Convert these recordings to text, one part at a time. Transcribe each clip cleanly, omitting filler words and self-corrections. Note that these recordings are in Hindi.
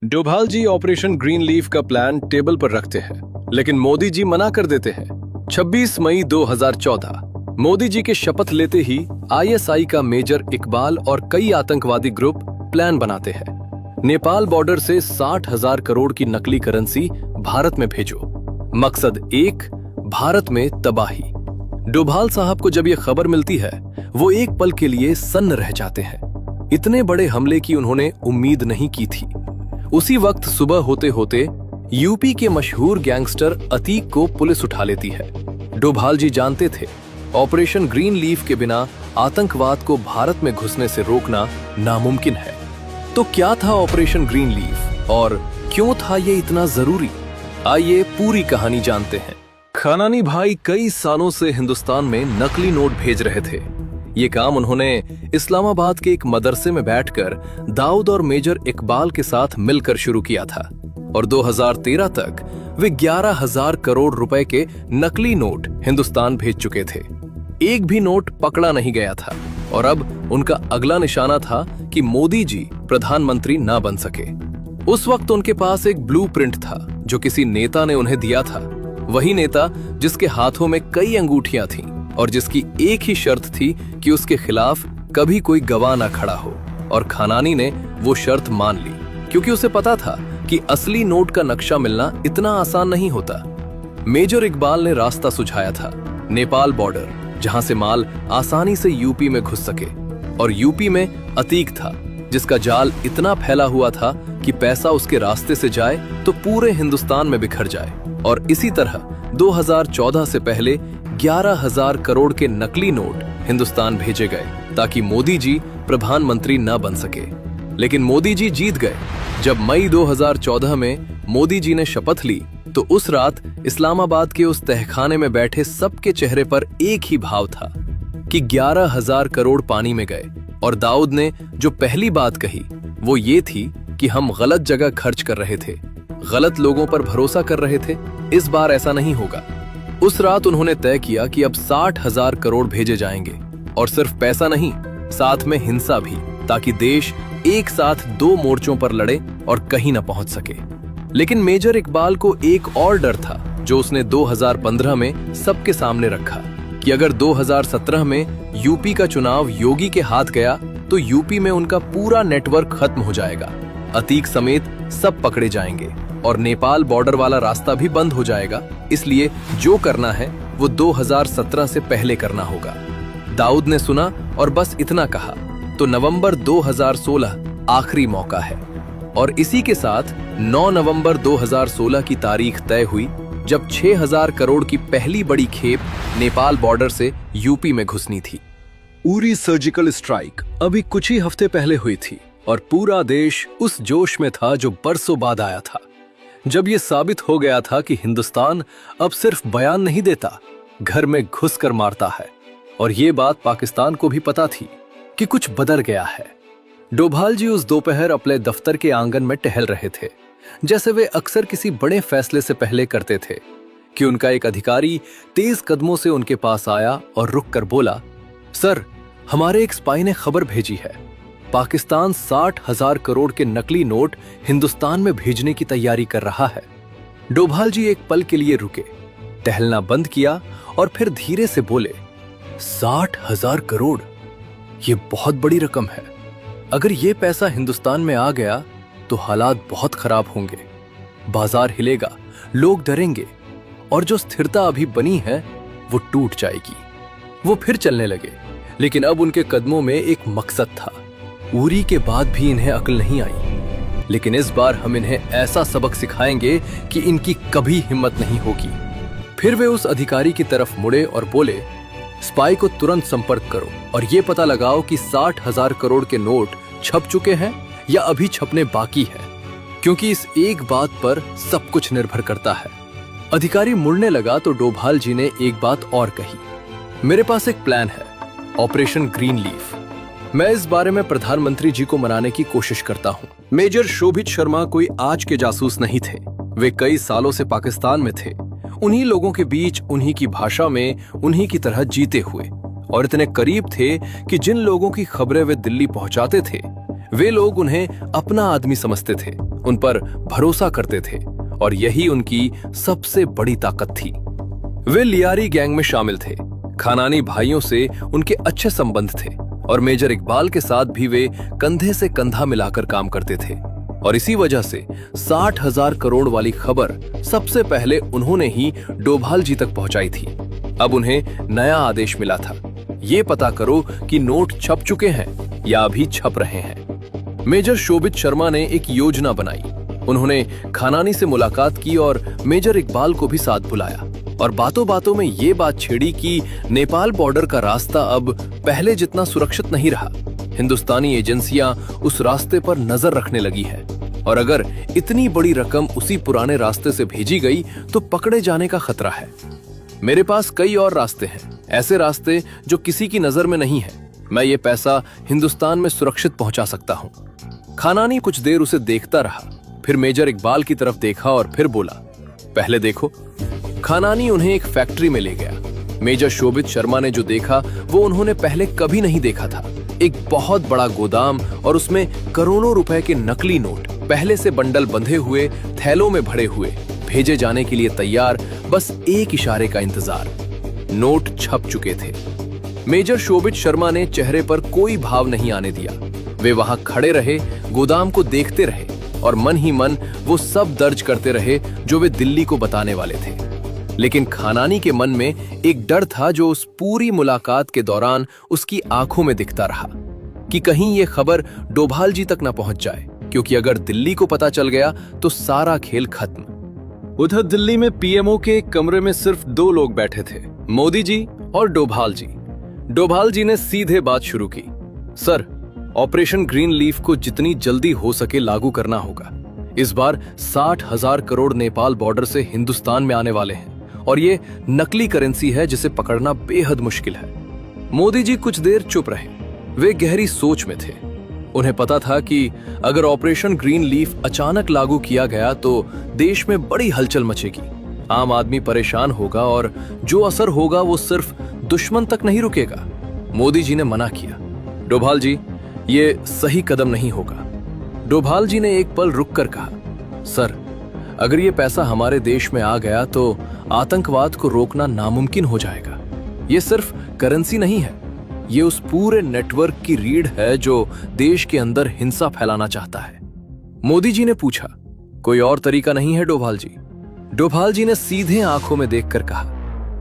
डोभाल जी ऑपरेशन ग्रीन लीफ का प्लान टेबल पर रखते हैं, लेकिन मोदी जी मना कर देते हैं। 26 मई 2014 मोदी जी के शपथ लेते ही आईएसआई का मेजर इकबाल और कई आतंकवादी ग्रुप प्लान बनाते हैं। नेपाल बॉर्डर से 60,000 करोड़ की नकली करेंसी भारत में भेजो। मकसद एक, भारत में तबाही। डोभाल साहब को जब यह खबर मिलती है, वो एक पल के लिए सन्न रह जाते हैं। इतने बड़े हमले की उन्होंने उम्मीद नहीं की थी। उसी वक्त सुबह होते होते यूपी के मशहूर गैंगस्टर अतीक को पुलिस उठा लेती है। डोभाल जी जानते थे, ऑपरेशन ग्रीन लीफ के बिना आतंकवाद को भारत में घुसने से रोकना नामुमकिन है। तो क्या था ऑपरेशन ग्रीन लीफ और क्यों था ये इतना जरूरी? आइए पूरी कहानी जानते हैं। खनानी भाई कई सालों से हिंदुस्तान में नकली नोट भेज रहे थे। ये काम उन्होंने इस्लामाबाद के एक मदरसे में बैठकर दाऊद और मेजर इकबाल के साथ मिलकर शुरू किया था और 2013 तक वे 11,000 करोड़ रुपए के नकली नोट हिंदुस्तान भेज चुके थे। एक भी नोट पकड़ा नहीं गया था और अब उनका अगला निशाना था कि मोदी जी प्रधानमंत्री ना बन सके। उस वक्त उनके पास एक ब्लूप्रिंट था जो किसी नेता ने उन्हें दिया था। वही नेता जिसके हाथों में कई अंगूठियां थीं और जिसकी एक ही शर्त थी कि उसके खिलाफ कभी कोई गवाह ना खड़ा हो। और खनानी ने वो शर्त मान ली, क्योंकि उसे पता था कि असली नोट का नक्शा मिलना इतना आसान नहीं होता। मेजर इकबाल ने रास्ता सुझाया था, नेपाल बॉर्डर, जहां से माल आसानी से यूपी में घुस सके। और यूपी में अतीक था, जिसका जाल इतना फैला हुआ था कि पैसा उसके रास्ते से जाए तो पूरे हिंदुस्तान में बिखर जाए। और इसी तरह 2014 से पहले 11,000 करोड़ के नकली नोट हिंदुस्तान भेजे गए ताकि मोदी जी प्रधानमंत्री न बन सके। लेकिन मोदी जी जीत गए। जब मई 2014 में मोदी जी ने शपथ ली तो उस रात इस्लामाबाद के उस तहखाने में बैठे सबके चेहरे पर एक ही भाव था कि 11,000 करोड़ पानी में गए। और दाऊद ने जो पहली बात कही वो ये थी कि हम गलत जगह खर्च कर रहे थे, गलत लोगों पर भरोसा कर रहे थे। इस बार ऐसा नहीं होगा। उस रात उन्होंने तय किया कि अब 60,000 करोड़ भेजे जाएंगे, और सिर्फ पैसा नहीं, साथ में हिंसा भी, ताकि देश एक साथ दो मोर्चों पर लड़े और कहीं न पहुंच सके। लेकिन मेजर इकबाल को एक और डर था जो उसने 2015 में सबके सामने रखा कि अगर 2017 में यूपी का चुनाव योगी के हाथ गया तो यूपी में उनका पूरा नेटवर्क खत्म हो जाएगा, अतीक समेत सब पकड़े जाएंगे और नेपाल बॉर्डर वाला रास्ता भी बंद हो जाएगा। इसलिए जो करना है वो 2017 से पहले करना होगा। दाऊद ने सुना और बस इतना कहा। तो नवंबर 2016 आखिरी मौका है। और इसी के साथ 9 नवंबर 2016 की तारीख तय हुई जब 6,000 करोड़ की पहली बड़ी खेप नेपाल बॉर्डर से यूपी में घुसनी थी। उरी सर्जिकल स्ट्राइक अभी कुछ ही हफ्ते पहले हुई थी और पूरा देश उस जोश में था जो बरसों बाद आया था, जब ये साबित हो गया था कि हिंदुस्तान अब सिर्फ बयान नहीं देता, घर में घुसकर मारता है। और ये बात पाकिस्तान को भी पता थी कि कुछ बदल गया है। डोभाल जी उस दोपहर अपने दफ्तर के आंगन में टहल रहे थे, जैसे वे अक्सर किसी बड़े फैसले से पहले करते थे, कि उनका एक अधिकारी तेज कदमों से उनके पास आया और रुककर बोला, सर, हमारे एक स्पाई ने खबर भेजी है, पाकिस्तान 60,000 करोड़ के नकली नोट हिंदुस्तान में भेजने की तैयारी कर रहा है। डोभाल जी एक पल के लिए रुके, टहलना बंद किया और फिर धीरे से बोले, 60,000 करोड़, ये बहुत बड़ी रकम है। अगर ये पैसा हिंदुस्तान में आ गया तो हालात बहुत खराब होंगे, बाजार हिलेगा, लोग डरेंगे और जो स्थिरता अभी बनी है वो टूट जाएगी। वो फिर चलने लगे, लेकिन अब उनके कदमों में एक मकसद था। उरी के बाद भी इन्हें अक्ल नहीं आई, लेकिन इस बार हम इन्हें ऐसा सबक सिखाएंगे कि इनकी कभी हिम्मत नहीं होगी। फिर वे उस अधिकारी की तरफ मुड़े और बोले, स्पाई को तुरंत संपर्क करो और ये पता लगाओ कि 60,000 करोड़ के नोट छप चुके हैं या अभी छपने बाकी है, क्योंकि इस एक बात पर सब कुछ निर्भर करता है। अधिकारी मुड़ने लगा तो डोभाल जी ने एक बात और कही, मेरे पास एक प्लान है, ऑपरेशन ग्रीन लीफ। मैं इस बारे में प्रधानमंत्री जी को मनाने की कोशिश करता हूँ। मेजर शोभित शर्मा कोई आज के जासूस नहीं थे, वे कई सालों से पाकिस्तान में थे, उन्हीं लोगों के बीच, उन्हीं की भाषा में, उन्हीं की तरह जीते हुए, और इतने करीब थे कि जिन लोगों की खबरें वे दिल्ली पहुंचाते थे वे लोग उन्हें अपना आदमी समझते थे उन पर भरोसा करते थे और यही उनकी सबसे बड़ी ताकत थी। वे लियारी गैंग में शामिल थे। खानानी भाइयों से उनके अच्छे संबंध थे और मेजर इकबाल के साथ भी वे कंधे से कंधा मिलाकर काम करते थे और इसी वजह से 60,000 करोड़ वाली खबर सबसे पहले उन्होंने ही डोभाल जी तक पहुंचाई थी। अब उन्हें नया आदेश मिला था, ये पता करो कि नोट छप चुके हैं या अभी छप रहे हैं। मेजर शोभित शर्मा ने एक योजना बनाई। उन्होंने खानानी से मुलाकात की और मेजर इकबाल को भी साथ बुलाया और बातों बातों में ये बात छेड़ी कि नेपाल बॉर्डर का रास्ता अब पहले जितना सुरक्षित नहीं रहा। हिंदुस्तानी एजेंसियां उस रास्ते पर नजर रखने लगी है और अगर इतनी बड़ी रकम उसी पुराने रास्ते से भेजी गई तो पकड़े जाने का खतरा है। मेरे पास कई और रास्ते हैं, ऐसे रास्ते जो किसी की नजर में नहीं है। मैं ये पैसा हिंदुस्तान में सुरक्षित पहुंचा सकता हूं। खानानी कुछ देर उसे देखता रहा, फिर मेजर इकबाल की तरफ देखा और फिर बोला, पहले देखो। खानानी उन्हें एक फैक्ट्री में ले गया। मेजर शोभित शर्मा ने जो देखा वो उन्होंने पहले कभी नहीं देखा था। एक बहुत बड़ा गोदाम और उसमें करोड़ों रुपए के नकली नोट पहले से बंडल बंधे हुए, थैलों में भरे हुए, भेजे जाने के लिए तैयार, बस एक इशारे का इंतजार। नोट छप चुके थे। मेजर शोभित शर्मा ने चेहरे पर कोई भाव नहीं आने दिया। वे वहां खड़े रहे, गोदाम को देखते रहे और मन ही मन वो सब दर्ज करते रहे जो वे दिल्ली को बताने वाले थे। लेकिन खानानी के मन में एक डर था जो उस पूरी मुलाकात के दौरान उसकी आंखों में दिखता रहा कि कहीं ये खबर डोभाल जी तक न पहुंच जाए, क्योंकि अगर दिल्ली को पता चल गया तो सारा खेल खत्म। उधर दिल्ली में पीएमओ के एक कमरे में सिर्फ 2 लोग बैठे थे, मोदी जी और डोभाल जी। डोभाल जी ने सीधे बात शुरू की, सर, ऑपरेशन ग्रीन लीफ को जितनी जल्दी हो सके लागू करना होगा। इस बार 60,000 करोड़ नेपाल बॉर्डर से हिंदुस्तान में आने वाले हैं और ये नकली करेंसी है जिसे पकड़ना बेहद मुश्किल है। मोदी जी कुछ देर चुप रहे। वे गहरी सोच में थे। उन्हें पता था कि अगर ऑपरेशन ग्रीन लीफ अचानक लागू किया गया तो देश में बड़ी हलचल मचेगी, आम आदमी परेशान होगा और जो असर होगा वो सिर्फ दुश्मन तक नहीं रुकेगा। मोदी जी ने मना किया, डोभाल जी, ये सही कदम नहीं होगा। डोभाल जी ने एक पल रुककर कहा, सर, अगर ये पैसा हमारे देश में आ गया तो आतंकवाद को रोकना नामुमकिन हो जाएगा। ये सिर्फ करेंसी नहीं है, ये उस पूरे नेटवर्क की रीढ़ है जो देश के अंदर हिंसा फैलाना चाहता है। मोदी जी ने पूछा, कोई और तरीका नहीं है डोभाल जी? डोभाल जी ने सीधे आंखों में देखकर कहा,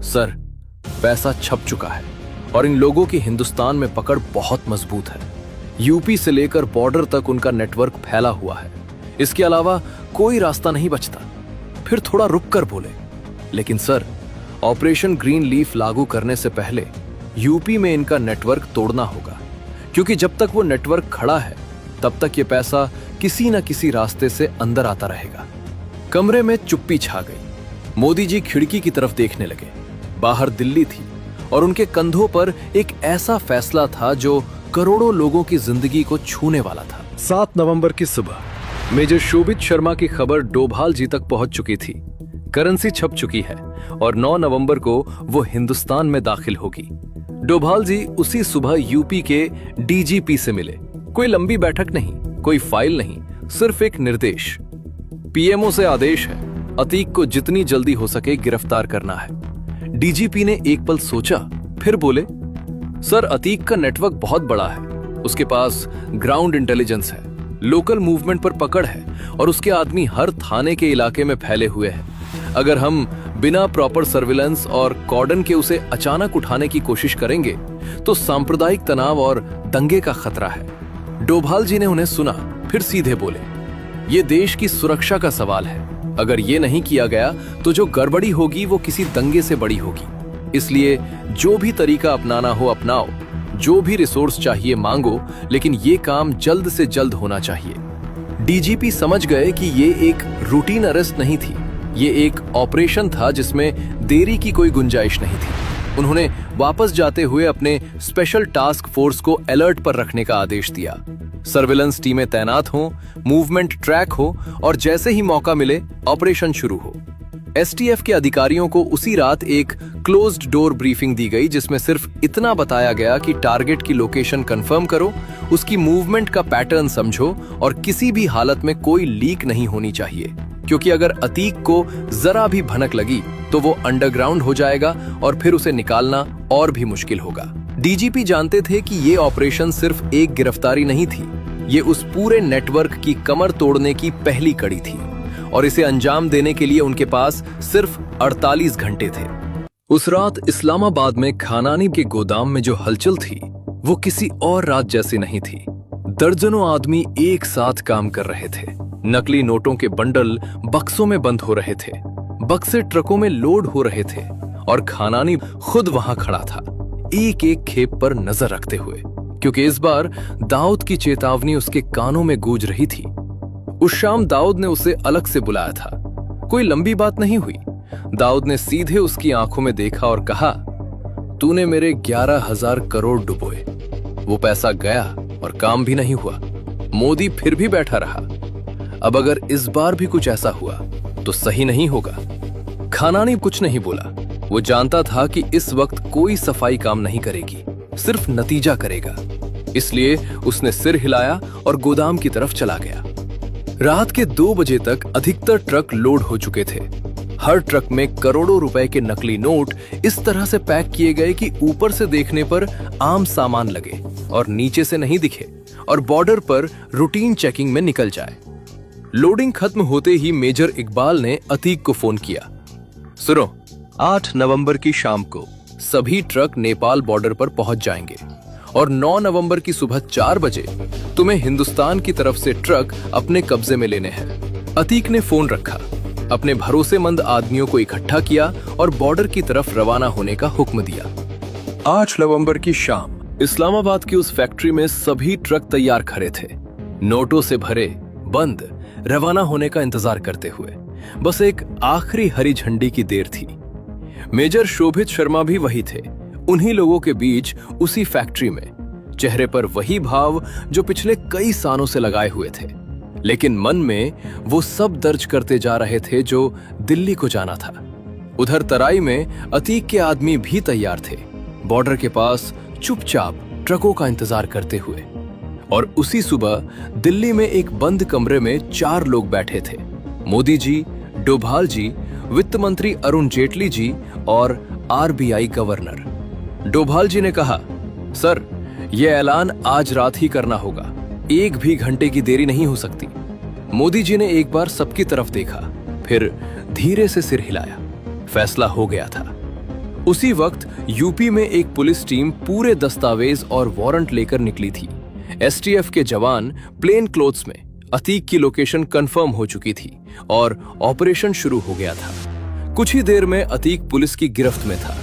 सर, पैसा छप चुका है और इन लोगों की हिंदुस्तान में पकड़ बहुत मजबूत है। यूपी से लेकर बॉर्डर तक उनका नेटवर्क फैला हुआ है। इसके अलावा कोई रास्ता नहीं बचता। फिर थोड़ा रुककर बोले, लेकिन सर, ऑपरेशन ग्रीन लीफ लागू करने से पहले यूपी में इनका नेटवर्क तोड़ना होगा, क्योंकि जब तक वो नेटवर्क खड़ा है तब तक ये पैसा किसी न किसी रास्ते से अंदर आता रहेगा। कमरे में चुप्पी छा गई। मोदी जी खिड़की की तरफ देखने लगे। बाहर दिल्ली थी और उनके कंधों पर एक ऐसा फैसला था जो करोड़ों लोगों की जिंदगी को छूने वाला था। 7 नवंबर की सुबह मेजर शोभित शर्मा की खबर डोभाल जी तक पहुंच चुकी थी। करेंसी छप चुकी है और 9 नवंबर को वो हिंदुस्तान में दाखिल होगी। डोभाल जी उसी सुबह यूपी के डीजीपी से मिले। कोई लंबी बैठक नहीं, कोई फाइल नहीं, सिर्फ एक निर्देश। पीएमओ से आदेश है, अतीक को जितनी जल्दी हो सके गिरफ्तार करना है। डीजीपी ने एक पल सोचा, फिर बोले, सर, अतीक का नेटवर्क बहुत बड़ा है। उसके पास ग्राउंड इंटेलिजेंस है, लोकल मूवमेंट पर पकड़ है और उसके आदमी हर थाने के इलाके में फैले हुए हैं। अगर हम बिना प्रॉपर सर्विलेंस और कॉर्डन के उसे अचानक उठाने की कोशिश करेंगे तो सांप्रदायिक तनाव और दंगे का खतरा है। डोभाल जी ने उन्हें सुना, फिर सीधे बोले, ये देश की सुरक्षा का सवाल है। अगर ये नहीं किया गया तो जो गड़बड़ी होगी वो किसी दंगे से बड़ी होगी। इसलिए जो भी तरीका अपनाना हो अपनाओ, जो भी रिसोर्स चाहिए मांगो, लेकिन ये काम जल्द से जल्द होना चाहिए। डीजीपी समझ गए कि ये एक रूटीन अरेस्ट नहीं थी, ये एक ऑपरेशन था जिसमें देरी की कोई गुंजाइश नहीं थी। उन्होंने वापस जाते हुए अपने स्पेशल टास्क फोर्स को अलर्ट पर रखने का आदेश दिया। सर्विलेंस टीमें तैनात हों, मूवमेंट ट्रैक हो और जैसे ही मौका मिले ऑपरेशन शुरू हो। एसटीएफ के अधिकारियों को उसी रात एक क्लोज्ड डोर ब्रीफिंग दी गई, जिसमें सिर्फ इतना बताया गया कि टारगेट की लोकेशन कंफर्म करो, उसकी मूवमेंट का पैटर्न समझो और किसी भी हालत में कोई लीक नहीं होनी चाहिए, क्योंकि अगर अतीक को जरा भी भनक लगी तो वो अंडरग्राउंड हो जाएगा और फिर उसे निकालना और भी मुश्किल होगा। डीजीपी जानते थे कि ये ऑपरेशन सिर्फ एक गिरफ्तारी नहीं थी, ये उस पूरे नेटवर्क की कमर तोड़ने की पहली कड़ी थी और इसे अंजाम देने के लिए उनके पास सिर्फ 48 घंटे थे। उस रात इस्लामाबाद में खानानी के गोदाम में जो हलचल थी वो किसी और रात जैसी नहीं थी। दर्जनों आदमी एक साथ काम कर रहे थे। नकली नोटों के बंडल बक्सों में बंद हो रहे थे, बक्से ट्रकों में लोड हो रहे थे और खानानी खुद वहां खड़ा था, एक एक खेप पर नजर रखते हुए, क्योंकि इस बार दाऊद की चेतावनी उसके कानों में गूंज रही थी। उस शाम दाऊद ने उसे अलग से बुलाया था। कोई लंबी बात नहीं हुई। दाऊद ने सीधे उसकी आंखों में देखा और कहा, तूने मेरे 11,000 करोड़ डुबोए, वो पैसा गया और काम भी नहीं हुआ। मोदी फिर भी बैठा रहा। अब अगर इस बार भी कुछ ऐसा हुआ तो सही नहीं होगा। खानानी कुछ नहीं बोला। वो जानता था कि इस वक्त कोई सफाई काम नहीं करेगी, सिर्फ नतीजा करेगा। इसलिए उसने सिर हिलाया और गोदाम की तरफ चला गया। रात के 2 बजे तक अधिकतर ट्रक लोड हो चुके थे। हर ट्रक में करोड़ों रुपए के नकली नोट इस तरह से पैक किए गए कि ऊपर से देखने पर आम सामान लगे और नीचे से नहीं दिखे और बॉर्डर पर रूटीन चेकिंग में निकल जाए। लोडिंग खत्म होते ही मेजर इकबाल ने अतीक को फोन किया। सुनो, 8 नवंबर की शाम को सभी ट्रक नेपाल बॉर्डर पर पहुंच जाएंगे और 9 नवंबर की सुबह 4 बजे तुम्हें हिंदुस्तान की तरफ से ट्रक अपने कब्जे में लेने हैं। अतीक ने फोन रखा, अपने भरोसेमंद आदमियों को इकट्ठा किया और बॉर्डर की तरफ रवाना होने का हुक्म दिया। 8 नवंबर की शाम इस्लामाबाद की उस फैक्ट्री में सभी ट्रक तैयार खड़े थे, नोटों से भरे, बंद, रवाना होने का इंतजार करते हुए। बस एक आखिरी हरी झंडी की देर थी। मेजर शोभित शर्मा भी वही थे, उन्हीं लोगों के बीच उसी फैक्ट्री में, चेहरे पर वही भाव जो पिछले कई सालों से लगाए हुए थे, लेकिन मन में वो सब दर्ज करते जा रहे थे जो दिल्ली को जाना था। उधर तराई में अतीक के आदमी भी तैयार थे, बॉर्डर के पास चुपचाप ट्रकों का इंतजार करते हुए। और उसी सुबह दिल्ली में एक बंद कमरे में 4 लोग बैठे थे, मोदी जी, डोभाल जी, वित्त मंत्री अरुण जेटली जी और आरबीआई गवर्नर। डोभाल जी ने कहा, सर, यह ऐलान आज रात ही करना होगा, 1 भी घंटे की देरी नहीं हो सकती। मोदी जी ने एक बार सबकी तरफ देखा, फिर धीरे से सिर हिलाया। फैसला हो गया था। उसी वक्त यूपी में एक पुलिस टीम पूरे दस्तावेज और वारंट लेकर निकली थी। एसटीएफ के जवान प्लेन क्लोथ्स में, अतीक की लोकेशन कंफर्म हो चुकी थी और ऑपरेशन शुरू हो गया था। कुछ ही देर में अतीक पुलिस की गिरफ्त में था।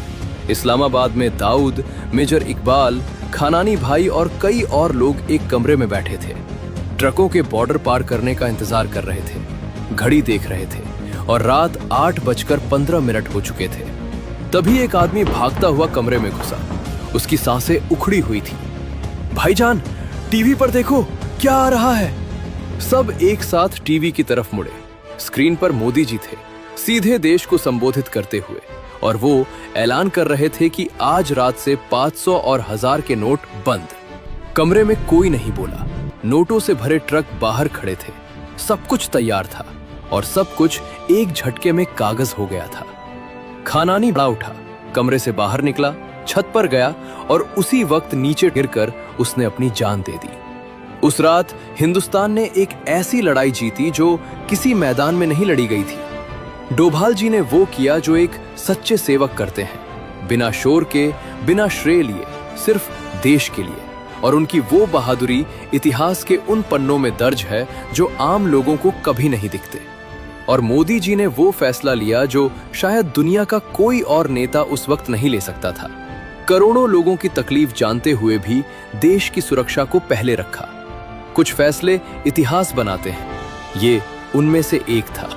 इस्लामाबाद में दाऊद, मेजर इकबाल, खानानी भाई और कई और लोग एक कमरे में बैठे थे, ट्रकों के बॉर्डर पार करने का इंतजार कर रहे थे, घड़ी देख रहे थे और रात 8:15 हो चुके थे। तभी एक आदमी भागता हुआ कमरे में घुसा। उसकी सांसें उखड़ी हुई थी। भाईजान, टीवी पर देखो, क्या आ रहा है। सब एक साथ टीवी की तरफ मुड़े। स्क्रीन पर मोदी जी थे, सीधे देश को संबोधित करते हुए, और वो ऐलान कर रहे थे कि आज रात से 500 और 1000 के नोट बंद। कमरे में कोई नहीं बोला। नोटों से भरे ट्रक बाहर खड़े थे। सब कुछ तैयार था और सब कुछ एक झटके में कागज हो गया था। खानानी बड़ा उठा, कमरे से बाहर निकला, छत पर गया और उसी वक्त नीचे गिरकर उसने अपनी जान दे दी। उस रात हिंदुस्तान ने एक ऐसी लड़ाई जीती जो किसी मैदान में नहीं लड़ी गई थी। डोभाल जी ने वो किया जो एक सच्चे सेवक करते हैं, बिना शोर के, बिना श्रेय लिए, सिर्फ देश के लिए। और उनकी वो बहादुरी इतिहास के उन पन्नों में दर्ज है जो आम लोगों को कभी नहीं दिखते। और मोदी जी ने वो फैसला लिया जो शायद दुनिया का कोई और नेता उस वक्त नहीं ले सकता था। करोड़ों लोगों की तकलीफ जानते हुए भी देश की सुरक्षा को पहले रखा। कुछ फैसले इतिहास बनाते हैं, ये उनमें से एक था।